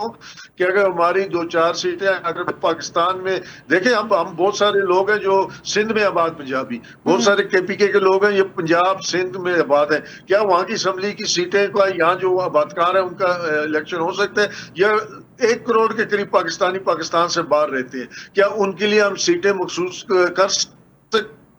कि अगर हमारी 2-4 सीटें अगर पाकिस्तान में देखें, हम बहुत सारे लोग हैं जो सिंध में आबाद पंजाबी, बहुत सारे केपीके के लोग हैं ये पंजाब सिंध में आबाद है। क्या वहाँ की असम्बली की सीटें का यहाँ जो आबादकार है उनका इलेक्शन हो सकता है? या 1 करोड़ के करीब पाकिस्तानी पाकिस्तान से बाहर रहते हैं, क्या उनके लिए हम सीटें मखसूस कर सकते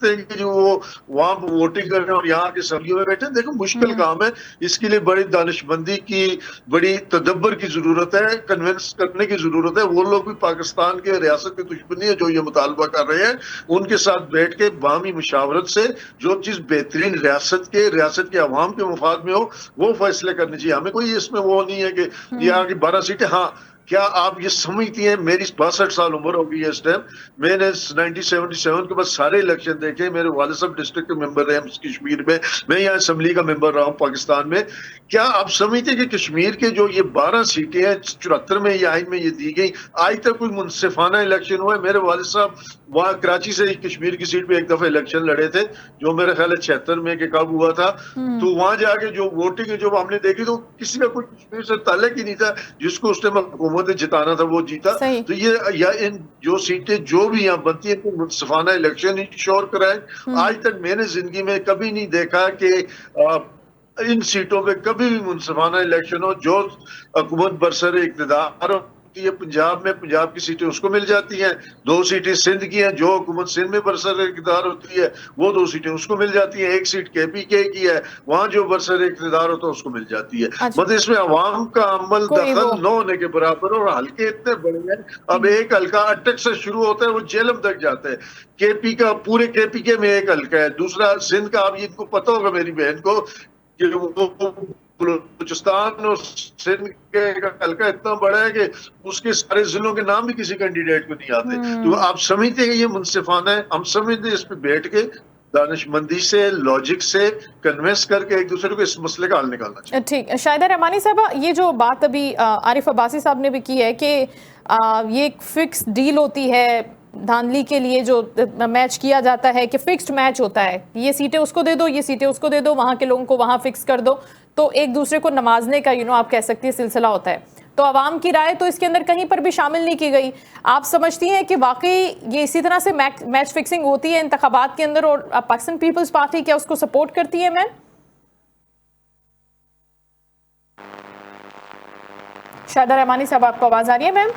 कि जो वो वहां वोटिंग कर रहे हैं और यहाँ के असम्बलियों में बैठे? देखो मुश्किल काम है, इसके लिए बड़ी दानिशमंदी की, बड़ी तदब्बर की जरूरत है, कन्विंस करने की जरूरत है। वो लोग भी पाकिस्तान के रियासत के दुश्मनी है जो ये मुतालबा कर रहे हैं, उनके साथ बैठ के बामी मुशावरत से जो चीज बेहतरीन रियासत के अवाम के मुफाद में हो वो फैसले करने चाहिए। हमें कोई इसमें वो नहीं है कि यहाँ की 12 सीटें। हाँ, क्या आप ये समझती हैं, मेरी 62 साल उम्र हो गई है इस टाइम, मैंने 1977 के बाद सारे इलेक्शन देखे, मेरे वालिद साहब डिस्ट्रिक्ट के मेंबर रहे कश्मीर में, मैं यहाँ असम्बली का मेंबर रहा हूँ पाकिस्तान में। क्या आप समझते हैं कि कश्मीर के जो ये 12 सीटें हैं 74 में ये आइन में ये दी गई, आज तक कोई मुनसिफाना इलेक्शन हुआ है? मेरे वालिद साहब वहाँ कराची से कश्मीर की सीट पे एक दफा इलेक्शन लड़े थे जो मेरे ख्याल है 76 में के कब हुआ था। तो वहां जाके जो वोटिंग है जो हमने देखी तो किसी का कोई कश्मीर से ताल्लुक ही नहीं था, जिसको उस टाइम हुकूमत ने जिताना था वो जीता। तो ये या इन जो सीटें जो भी यहाँ बनती है तो मुनसिफाना इलेक्शन इंश्योर कराए। आज तक मैंने जिंदगी में कभी नहीं देखा कि इन सीटों पे कभी भी मुनसिफाना इलेक्शन हो जो हुकूमत बरसर इक़्तिदार हो। ये पंजाब में पंजाब की सीटें उसको मिल जाती हैं, 2 सीटें सिंध की हैं, जो हुकूमत सिंध में बरसर इक़्तिदार होती है वो 2 सीटें उसको मिल जाती हैं, 1 सीट केपीके की है वहां जो बरसर इक़्तिदार होता है उसको मिल जाती है। मतलब इसमें अवाम का अमल दखल न होने के बराबर। और हल्के इतने बड़े हैं, अब एक हल्का अटक से शुरू होता है वो जेलम तक जाता है। केपी का पूरे केपीके में एक हल्का है, दूसरा सिंध का, आप इनको पता होगा मेरी बहन को कि वो बलूचिस्तान और सिंध के हल्का इतना बड़ा है कि उसके सारे जिलों के नाम भी किसी कैंडिडेट को नहीं आते। तो आप समझते हैं कि ये मुनसिफाना है? हम समझते हैं इस पे बैठ के दानिशमंदी से, लॉजिक से कन्विंस करके एक दूसरे को इस मसले का हल निकालना चाहिए। ठीक, शाहिदा रहमानी साहबा, ये जो बात अभी आरिफ अब्बासी साहब ने भी की है कि ये एक फिक्स डील होती है धांधली के लिए, जो मैच किया जाता है कि फिक्स्ड मैच होता है, ये सीटें उसको दे दो, ये सीटें उसको दे दो, वहाँ के लोगों को वहाँ फिक्स कर दो, तो एक दूसरे को नमाजने का आप कह सकती है सिलसिला होता है। तो आवाम की राय तो इसके अंदर कहीं पर भी शामिल नहीं की गई। आप समझती हैं कि वाकई ये इसी तरह से मैच फिक्सिंग होती है इंतखाबात के अंदर, और पाकिस्तान पीपल्स पार्टी क्या उसको सपोर्ट करती है? मैम शाहिदा रहमानी साहब, आपको आवाज आ रही है? मैम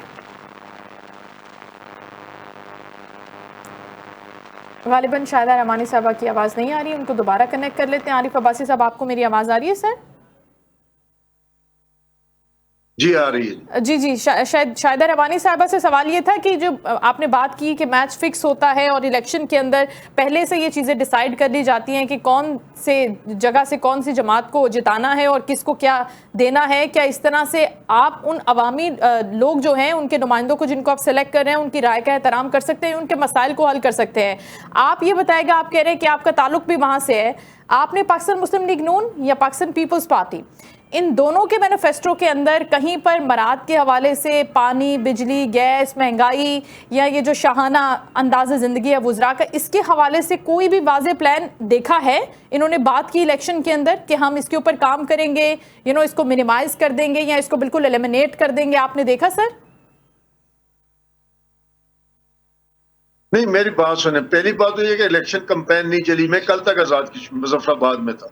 गालिबन शाहिदा रहमानी साहबा की आवाज नहीं आ रही, उनको दोबारा कनेक्ट कर लेते हैं। आरिफ अब्बासी साहब, आपको मेरी आवाज आ रही है सर? जी आ रही है। जी शाहिदा रहमानी साहबा से सवाल ये था कि जो आपने बात की कि मैच फिक्स होता है और इलेक्शन के अंदर पहले से ये चीज़ें डिसाइड कर ली जाती हैं कि कौन से जगह से कौन सी जमात को जिताना है और किसको क्या देना है, क्या इस तरह से आप उन अवामी लोग जो हैं उनके नुमाइंदों को जिनको आप सेलेक्ट कर रहे हैं उनकी राय का एहतराम कर सकते हैं, उनके मसाइल को हल कर सकते हैं? आप ये बताएगा, आप कह रहे हैं कि आपका ताल्लुक भी वहाँ से है, आपने पाकिस्तान मुस्लिम लीग नून या पाकिस्तान पीपल्स पार्टी, इन दोनों के मैनिफेस्टो के अंदर कहीं पर मराद के हवाले से पानी, बिजली, गैस, महंगाई या ये जो शाहाना अंदाज़ ज़िंदगी है वुज़रा का, इसके हवाले से कोई भी वाज़े प्लान देखा है? इन्होंने बात की इलेक्शन के अंदर कि हम इसके ऊपर काम करेंगे, इसको मिनिमाइज़ कर देंगे या इसको बिल्कुल एलिमिनेट कर देंगे, आपने देखा सर? नहीं, मेरी बात सुने। पहली बात तो ये कि इलेक्शन कैंपेन नहीं चली। मैं कल तक आजाद मुजफ्फराबाद में था,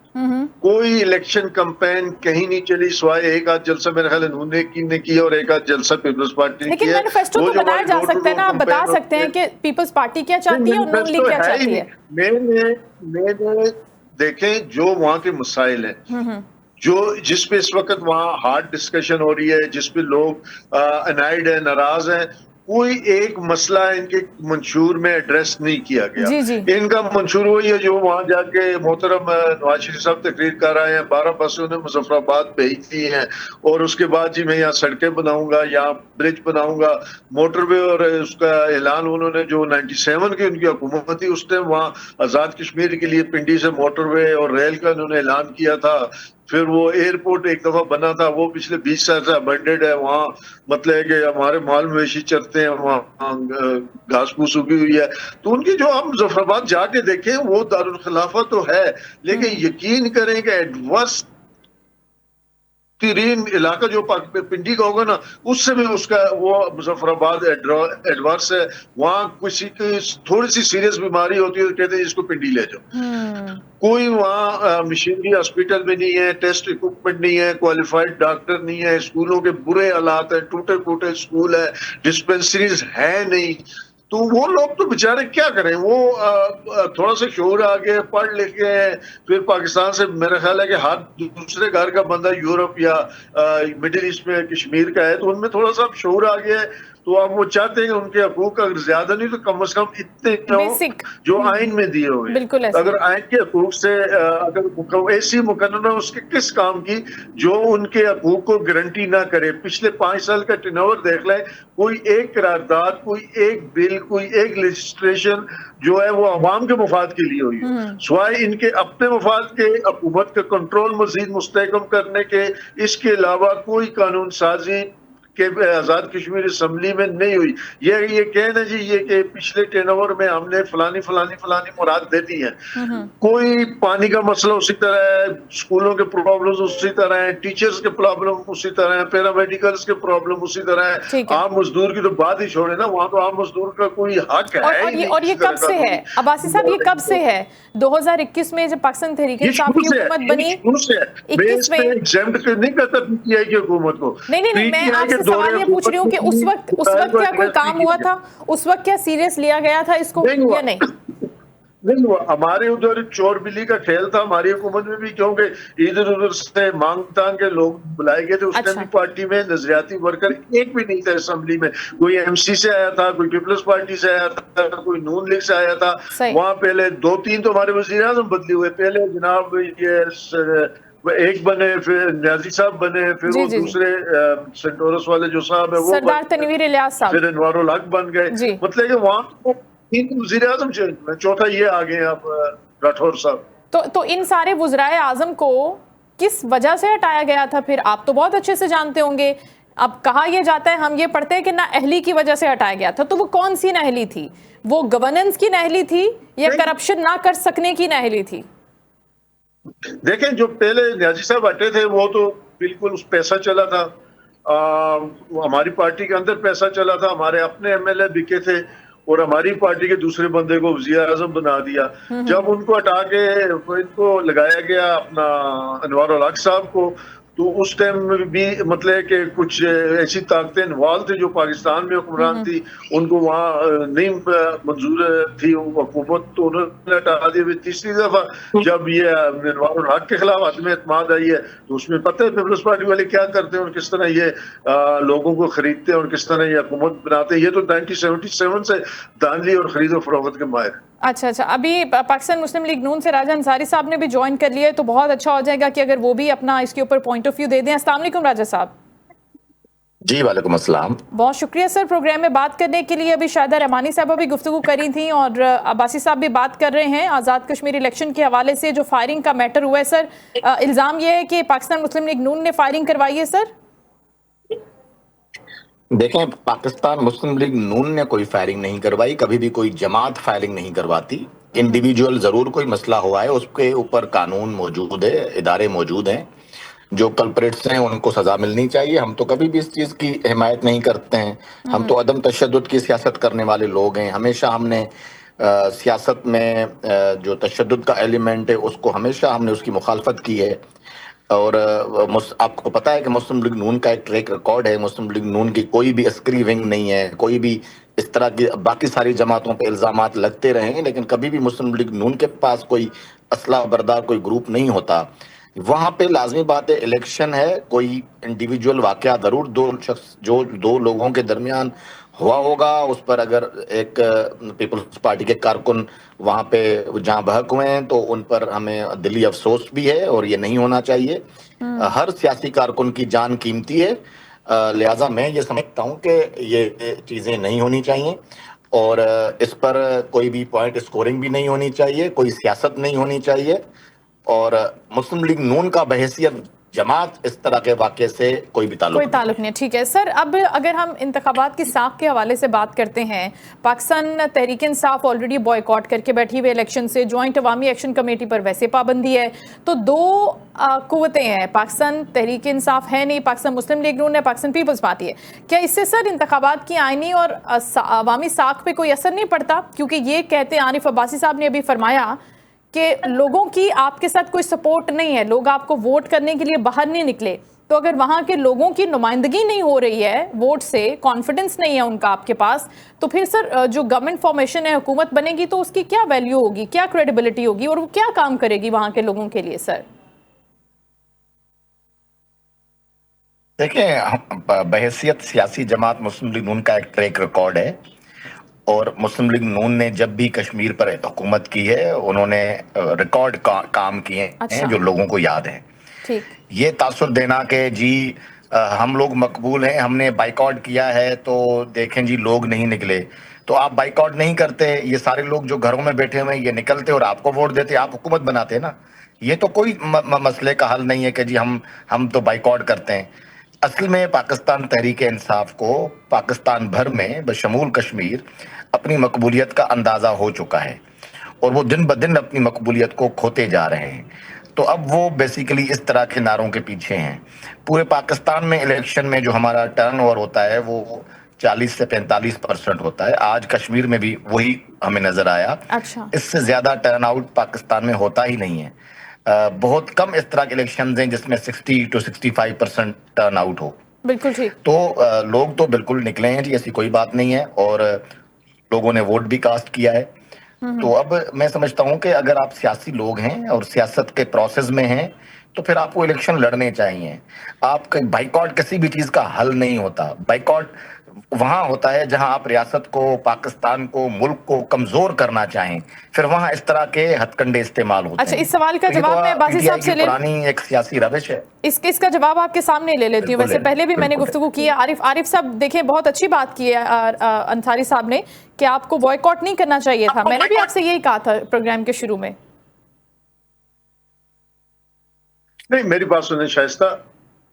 कोई इलेक्शन कैंपेन कहीं नहीं चली, सिवाय एक आध जलसा मेरे ख्याल ने किया और एक आध जलसा पीपल्स पार्टी ने किया। लेकिन मैनिफेस्टो तो बनाया जा सकता है ना, आप बता सकते हैं कि पीपल्स पार्टी क्या चाहती है और नून लीग क्या चाहती है। देखें जो वहाँ के मसाइल हैं, जो जिस पे इस वक्त वहाँ हार्ड डिस्कशन हो रही है, जिस पे लोग अनाइड है, नाराज हैं, कोई एक मसला इनके मंशूर में एड्रेस नहीं किया गया। जी जी इनका मंशूर वही है जो वहाँ जाके मोहतरम नवाज शरीफ साहब तकरीर कर रहे हैं, 12 बसें उन्हें मुजफ्फराबाद भेज दी हैं, और उसके बाद जी मैं यहाँ सड़कें बनाऊंगा, यहाँ ब्रिज बनाऊंगा, मोटरवे, और उसका ऐलान उन्होंने जो 97 की उनकी हुकूमत थी उस टाइम वहाँ आजाद कश्मीर के लिए पिंडी से मोटरवे और रेल का उन्होंने ऐलान किया था। फिर वो एयरपोर्ट एक दफा बना था, वो पिछले 20 साल से अबेंडेड है। वहाँ मतलब है कि हमारे माल मवेशी चरते हैं, वहाँ घास फूस उगी हुई है। तो उनकी जो हम मुजफ्फराबाद जाके देखें वो दारुल खिलाफा तो है, लेकिन यकीन करें कि एडवर्स तीन इलाका जो पिंडी का होगा ना, उससे भी उसका वो मुजफ्फराबाद एडवर्स है। वहाँ किसी की थोड़ी सी सीरियस बीमारी होती है तो कहते हैं इसको पिंडी ले जाओ। कोई वहाँ मशीनरी हॉस्पिटल में नहीं है, टेस्ट इक्विपमेंट नहीं है, क्वालिफाइड डॉक्टर नहीं है, स्कूलों के बुरे हालात है, टूटे फूटे स्कूल है, डिस्पेंसरीज है नहीं। तो वो लोग तो बेचारे क्या करें, वो थोड़ा सा शोर आ गए, पढ़ लिख गए, फिर पाकिस्तान से मेरा ख्याल है कि हर दूसरे घर का बंदा यूरोप या मिडिल ईस्ट में कश्मीर का है, तो उनमें थोड़ा सा शोर आ गया है। तो अब वो चाहते हैं कि उनके हकूक अगर ज्यादा नहीं तो कम से कम इतने बेसिक जो आइन में दिए हुए, बिल्कुल ऐसे। अगर आइन के हकूक से अगर ऐसी मुकन्ना उसके किस काम की जो उनके हकूक को गारंटी ना करे। पिछले 5 साल का टर्नओवर देख लें, कोई एक करारदाद, कोई एक बिल, कोई एक लेजिस्लेशन जो है वो अवाम के मफाद के लिए हुई है, स्वाय इनके अपने मफाद के, हुकूमत का कंट्रोल मजीद मुस्तहकम करने के, इसके अलावा कोई कानून साजी के आजाद कश्मीर असम्बली में नहीं हुई। ये कहना जी ये कि पिछले टर्नओवर में हमने फलानी फलानी फलानी मुराद दे दी है। कोई पानी का मसला उसी तरह है, स्कूलों के प्रॉब्लम्स उसी तरह है, टीचर्स के प्रॉब्लम उसी तरह है, पैरामेडिकल्स के प्रॉब्लम उसी तरह है। आम मजदूर की तो बात ही छोड़े ना, वहाँ तो आम मजदूर का कोई हक है। और ये कब से है अब्बासी साहब, ये कब से है? 2021 में जब पाकिस्तान तहरीक-ए-इंसाफ की हुकूमत बनी, 21 में एग्जेम्प्ट नहीं करता पीटीआई की हुकूमत को। नहीं, मैं आपसे सवाल ये पूछ रही हूँ कि उस वक्त क्या कोई काम हुआ था? उस वक्त क्या सीरियस लिया गया था इसको या नहीं? नहीं हुआ। हमारे उधर चोर बिल्ली का खेल था हमारी हुकूमत में भी, क्योंकि इधर उधर से मांग तांग के लोग बुलाए गए थे। उस टाइम भी पार्टी में नजरियाती वर्कर एक भी नहीं था असेंबली में। कोई एमसी से आया था, कोई पीपल्स पार्टी से आया था, कोई नून लीग से आया था। वहाँ पहले 2-3 तो हमारे वज़ीर आज़म बदले हुए। पहले जनाब ये एक बने, फिर न्याजी साहब बने, फिर वो दूसरे सेंटोरस वाले जो साहब है वो सरदार तनवीर इलियास साहब, फिर अनवारुल हक बन गए। मतलब कि वहाँ तीन वज़ीर आज़म चेंज, चौथा ये आ गए आप राठौर साहब। तो इन सारे वज़राए आज़म को किस वजह से हटाया गया था फिर? आप तो बहुत अच्छे से जानते होंगे। अब कहा यह जाता है, हम ये पढ़ते हैं कि नाअहली की वजह से हटाया गया था। तो वो कौन सी नाअहली थी? वो गवर्नेंस की नाअहली थी या करप्शन ना कर सकने की नाअहली थी? देखें, जो पहले न्याजी साहब हटे थे वो तो बिल्कुल उस पैसा चला था, हमारी पार्टी के अंदर पैसा चला था, हमारे अपने एमएलए बिके थे और हमारी पार्टी के दूसरे बंदे को वज़ीर आज़म बना दिया। जब उनको हटा के इनको लगाया गया अपना अनवारुल हक साहब को, तो उस टाइम भी मतलब कि कुछ ऐसी ताकतें इन्वॉल्व थी जो पाकिस्तान में हुक्मरान थी, उनको वहाँ नहीं मंजूर थी हुकूमत, तो उन्होंने हटा दिया। तीसरी दफा जब ये अनवारुल हक के खिलाफ आदम एतमाद आई है, तो उसमें पता है पीपल्स पार्टी वाले क्या करते हैं और किस तरह ये लोगों को खरीदते हैं और किस तरह ये हुकूमत बनाते हैं। ये तो 1977 से धांधली और खरीदो फरोख्त के माहिर। अच्छा, अभी पाकिस्तान मुस्लिम लीग नून से राजा अंसारी साहब ने भी ज्वाइन कर लिया है, तो बहुत अच्छा हो जाएगा कि अगर वो भी अपना इसके ऊपर पॉइंट ऑफ व्यू दे दें। अस्सलाम वालेकुम राजा साहब। जी वालेकुम अस्सलाम। बहुत शुक्रिया सर प्रोग्राम में बात करने के लिए। अभी शाहिदा रहमानी साहब भी गुफ्तगू करी थी और अब्बासी साहब भी बात कर रहे हैं आज़ाद कश्मीर इलेक्शन के हवाले से जो फायरिंग का मैटर हुआ है। सर, इल्ज़ाम ये है कि पाकिस्तान मुस्लिम लीग नून ने फायरिंग करवाई है। सर देखें, पाकिस्तान मुस्लिम लीग नून ने कोई फायरिंग नहीं करवाई, कभी भी कोई जमात फायरिंग नहीं करवाती। इंडिविजुअल जरूर कोई मसला हुआ है, उसके ऊपर कानून मौजूद है, इदारे मौजूद हैं, जो कल्प्रिट्स हैं उनको सजा मिलनी चाहिए। हम तो कभी भी इस चीज की हिमायत नहीं करते हैं। हम तो अदम तशद्दुद की सियासत करने वाले लोग हैं। हमेशा हमने सियासत में जो तशद्दुद का एलिमेंट है उसको हमेशा हमने उसकी मुखालफत की है। और आपको पता है कि मुस्लिम लीग नून का एक ट्रैक रिकॉर्ड है। मुस्लिम लीग नून की कोई भी अस्करी विंग नहीं है, कोई भी इस तरह की बाकी सारी जमातों पे इल्जामात लगते रहे, लेकिन कभी भी मुस्लिम लीग नून के पास कोई اسلحہ بردار کوئی گروپ نہیں ہوتا، وہاں پہ لازمی بات ہے الیکشن ہے، کوئی انڈیویجول واقعہ ضرور دو لوگوں کے درمیان ہوا ہوگا، اس پر اگر ایک پیپلز پارٹی کے کارکن وہاں پہ جہاں بحق ہوئے ہیں تو ان پر ہمیں دلی افسوس بھی ہے، اور یہ نہیں ہونا چاہیے۔ ہر سیاسی کارکن کی جان قیمتی ہے، لہٰذا میں یہ سمجھتا ہوں کہ یہ چیزیں نہیں ہونی چاہیے، اور اس پر کوئی بھی پوائنٹ اسکورنگ بھی نہیں ہونی چاہیے، کوئی سیاست نہیں ہونی چاہیے، اور مسلم لیگ نون کا بحیثیت جماعت اس طرح کے واقعے سے کوئی بھی تعلق نہیں ہے۔ ٹھیک ہے سر، اب اگر ہم انتخابات کی ساخت کے حوالے سے بات کرتے ہیں، پاکستان تحریک انصاف آلریڈی بوائیکاٹ کر کے بیٹھی ہوئے الیکشن سے، جوائنٹ عوامی ایکشن کمیٹی پر ویسے پابندی ہے، تو دو قوتیں ہیں، پاکستان تحریک انصاف ہے نہیں، پاکستان مسلم لیگ نون ہے، پاکستان پیپلز پارٹی ہے۔ کیا اس سے سر انتخابات کی آئینی اور عوامی ساخت پہ کوئی اثر نہیں پڑتا؟ کیونکہ یہ کہتے ہیں عارف عباسی صاحب نے ابھی فرمایا کہ لوگوں کی آپ کے ساتھ کوئی سپورٹ نہیں ہے، لوگ آپ کو ووٹ کرنے کے لیے باہر نہیں نکلے، تو اگر وہاں کے لوگوں کی نمائندگی نہیں ہو رہی ہے ووٹ سے، کانفیڈنس نہیں ہے ان کا آپ کے پاس، تو پھر سر جو گورنمنٹ فارمیشن ہے، حکومت بنے گی، تو اس کی کیا ویلیو ہوگی، کیا کریڈیبلٹی ہوگی، اور وہ کیا کام کرے گی وہاں کے لوگوں کے لیے سر؟ دیکھیں، بحیثیت سیاسی جماعت مسلم لیگ نون کا ایک ٹریک ریکارڈ ہے، اور مسلم لیگ نون نے جب بھی کشمیر پر حکومت کی ہے انہوں نے ریکارڈ کام کیے ہیں جو لوگوں کو یاد ہیں۔ یہ تاثر دینا کہ جی ہم لوگ مقبول ہیں، ہم نے بائیکاٹ کیا ہے تو دیکھیں جی لوگ نہیں نکلے، تو آپ بائیکاٹ نہیں کرتے، یہ سارے لوگ جو گھروں میں بیٹھے ہوئے ہیں یہ نکلتے اور آپ کو ووٹ دیتے، آپ حکومت بناتے نا۔ یہ تو کوئی مسئلے کا حل نہیں ہے کہ جی ہم تو بائیکاٹ کرتے ہیں۔ اصل میں پاکستان تحریک انصاف کو پاکستان بھر میں بشمول کشمیر اپنی مقبولیت کا اندازہ ہو چکا ہے، اور وہ دن بدن اپنی مقبولیت کو کھوتے جا رہے ہیں، تو اب وہ بیسیکلی اس طرح کے نعروں کے پیچھے ہیں۔ پورے پاکستان میں الیکشن میں جو ہمارا ٹرن اوور ہوتا ہے وہ 40 سے 45% ہوتا ہے، آج کشمیر میں بھی وہی ہمیں نظر آیا۔ اس سے زیادہ ٹرن آؤٹ پاکستان میں ہوتا ہی نہیں ہے، بہت کم اس طرح کے الیکشنز ہیں جس میں 60 to 65% ٹرن آؤٹ ہو۔ بالکل ٹھیک۔ تو لوگ تو بالکل نکلے ہیں جی، ایسی کوئی بات نہیں ہے، اور لوگوں نے ووٹ بھی کاسٹ کیا ہے۔ تو اب میں سمجھتا ہوں کہ اگر آپ سیاسی لوگ ہیں اور سیاست کے پروسیس میں ہیں تو پھر آپ کو الیکشن لڑنے چاہیے۔ آپ کا بائیکاٹ کسی بھی چیز کا حل نہیں ہوتا، بائیکاٹ وہاں ہوتا ہے جہاں آپ ریاست کو، پاکستان کو، ملک کو کمزور کرنا چاہیں، پھر وہاں اس طرح کے ہتھ کنڈے استعمال ہوتے ہیں۔ اچھا، اس سوال کا جواب میں باسی صاحب سے لے پرانی ایک سیاسی روش ہے، اس کا جواب آپ کے سامنے لے لیتی ہوں۔ ویسے پہلے بھی میں نے گفتگو کی ہے، عارف صاحب دیکھیں بہت اچھی بات کی ہے انصاری صاحب نے کہ آپ کو بوائیکاٹ نہیں کرنا چاہیے تھا، میں نے بھی آپ سے یہی کہا تھا پروگرام کے شروع میں۔ نہیں، میری بات سنیں شائستہ،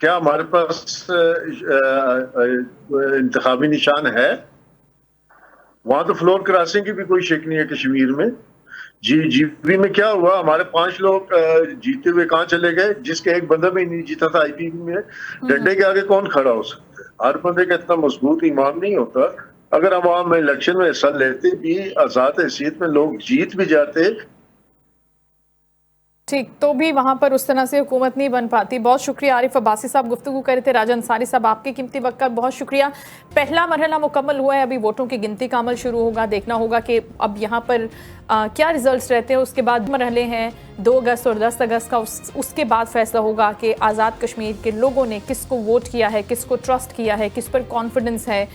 کیا ہمارے پاس انتخابی نشان ہے؟ وہاں تو فلور کراسنگ کی بھی کوئی شک نہیں ہے کشمیر میں۔ جی پی میں کیا ہوا؟ ہمارے 5 لوگ جیتے ہوئے کہاں چلے گئے؟ جس کے ایک بندہ بھی نہیں جیتا تھا آئی پی میں، ڈنڈے کے آگے کون کھڑا ہو سکتا ہے؟ ہر بندے کا اتنا مضبوط ایمان نہیں ہوتا۔ اگر عوام الیکشن میں حصہ لیتے بھی، آزاد حیثیت میں لوگ جیت بھی جاتے، ٹھیک، تو بھی وہاں پر اس طرح سے حکومت نہیں بن پاتی۔ بہت شکریہ عارف عباسی صاحب، گفتگو کر رہے تھے۔ راجہ انصاری صاحب، آپ کے قیمتی وقت کا بہت شکریہ۔ پہلا مرحلہ مکمل ہوا ہے، ابھی ووٹوں کی گنتی کا عمل شروع ہوگا، دیکھنا ہوگا کہ اب یہاں پر کیا ریزلٹس رہتے ہیں۔ اس کے بعد مرحلے ہیں 2 اگست اور 10 اگست کا، اس کے بعد فیصلہ ہوگا کہ آزاد کشمیر کے لوگوں نے کس کو ووٹ کیا ہے، کس کو ٹرسٹ کیا ہے، کس پر کانفیڈنس ہے۔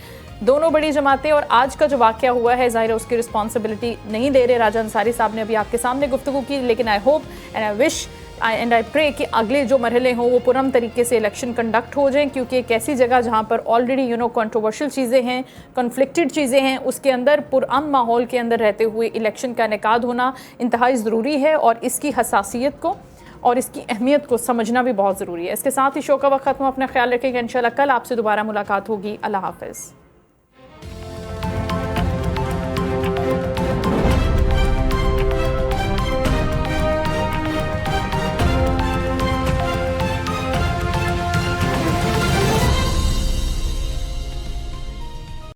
دونوں بڑی جماعتیں، اور آج کا جو واقعہ ہوا ہے ظاہر ہے اس کی رسپانسبلٹی نہیں لے رہے راجہ انصاری صاحب نے، ابھی آپ کے سامنے گفتگو کی، لیکن I hope and I wish and I پرے کہ اگلے جو مرحلے ہوں وہ پرامن طریقے سے الیکشن کنڈکٹ ہو جائیں، کیونکہ ایک ایسی جگہ جہاں پر آلریڈی کنٹروورشل چیزیں ہیں، کنفلکٹڈ چیزیں ہیں، اس کے اندر پرامن ماحول کے اندر رہتے ہوئے الیکشن کا انعقاد ہونا انتہائی ضروری ہے، اور اس کی حساسیت کو اور اس کی اہمیت کو سمجھنا بھی بہت ضروری ہے۔ اس کے ساتھ ہی شو کا وقت ختم ہو، اپنا خیال رکھیں گے، انشاءاللہ کل آپ سے دوبارہ ملاقات ہوگی۔ اللہ حافظ۔